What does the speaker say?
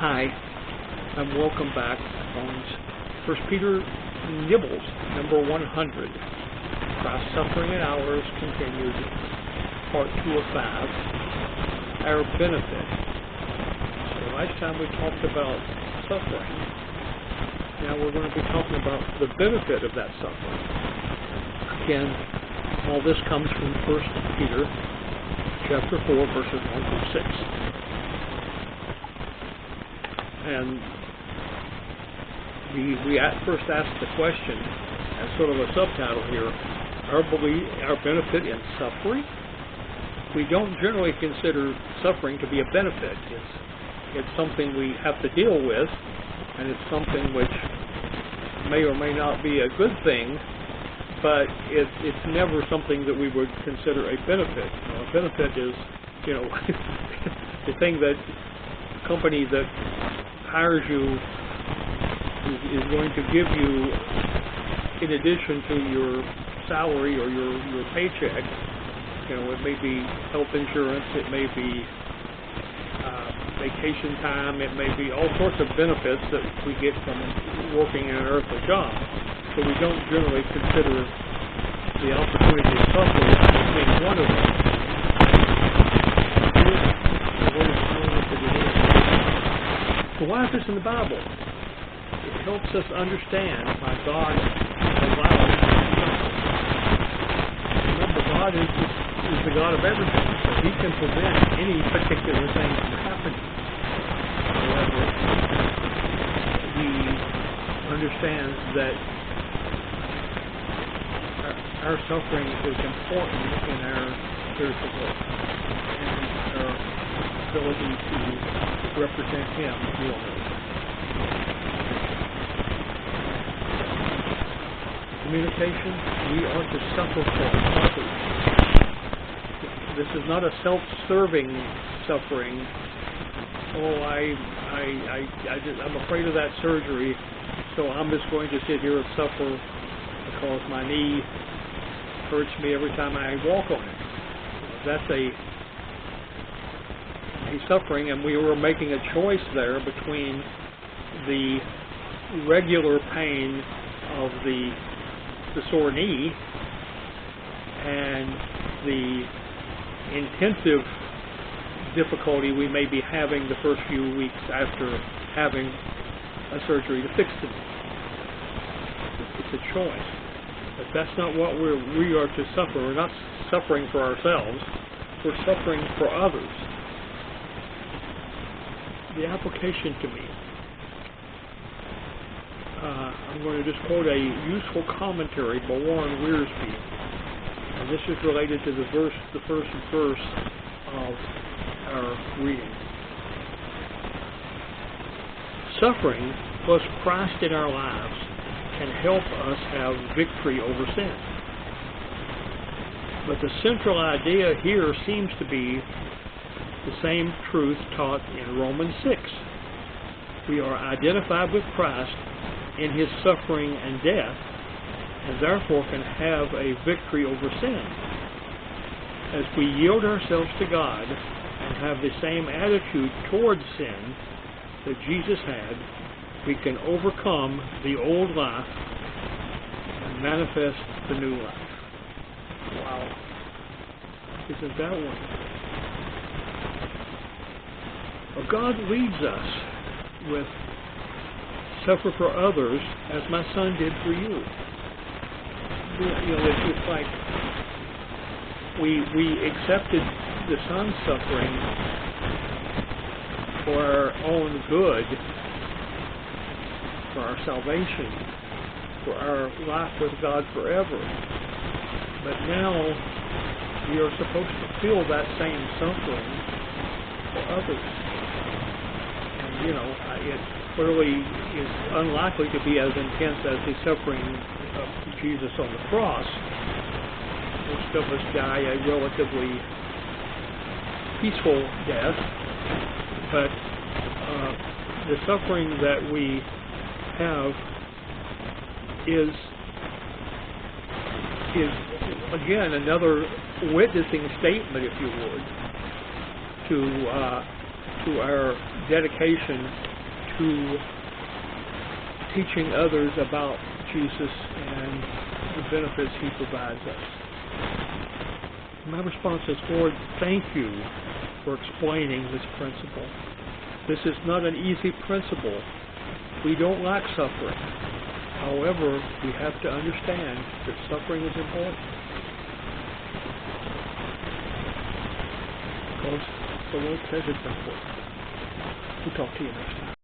Hi, and welcome back on 1 Peter Nibbles, number 100. Christ's suffering and ours continued, part 2 of 5, our benefit. So last time we talked about suffering. Now we're going to be talking about the benefit of that suffering. Again, all this comes from 1 Peter chapter 4, verses 1 through 6. And we first asked the question, as sort of a subtitle here, our benefit in suffering? We don't generally consider suffering to be a benefit. It's something we have to deal with, and it's something which may or may not be a good thing, but it's never something that we would consider a benefit. A benefit is, the thing that the company that hires you is going to give you, in addition to your salary or your paycheck. It may be health insurance, it may be vacation time, it may be all sorts of benefits that we get from working in an earthly job. So we don't generally consider the opportunity to suffer as being one of them. So why is this in the Bible? It helps us understand why God allows us to suffer. Remember, God is the God of everything, so He can prevent any particular thing from happening. However, He understands that our suffering is important in our spiritual growth and our ability to represent Him here on earth. Communication, we are to suffer for others. This is not a self-serving suffering. I'm afraid of that surgery, so I'm just going to sit here and suffer because my knee hurts me every time I walk on it. That's a suffering, and we were making a choice there between the regular pain of the sore knee and the intensive difficulty we may be having the first few weeks after having a surgery to fix the knee. It's a choice. But that's not what we are to suffer. We're not suffering for ourselves. We're suffering for others. The application to me. I'm going to just quote a useful commentary by Warren Wiersbe, and this is related to the first verse of our reading. Suffering plus Christ in our lives can help us have victory over sin. But the central idea here seems to be the same truth taught in Romans 6. We are identified with Christ in His suffering and death, and therefore can have a victory over sin. As we yield ourselves to God and have the same attitude towards sin that Jesus had, we can overcome the old life and manifest the new life. Wow. Isn't that wonderful? Well, God leads us with suffer for others as my Son did for you. It's like we accepted the Son's suffering for our own good, for our salvation, for our life with God forever. But now we are supposed to feel that same suffering for others. And it clearly is unlikely to be as intense as the suffering of Jesus on the cross. Most of us die a relatively peaceful death, but the suffering that we have is again another witnessing statement, if you would, to our dedication to teaching others about Jesus and the benefits he provides us. My response is, Lord, thank you for explaining this principle. This is not an easy principle. We don't like suffering. However, we have to understand that suffering is important. Because the Lord says it's important. We'll talk to you next time.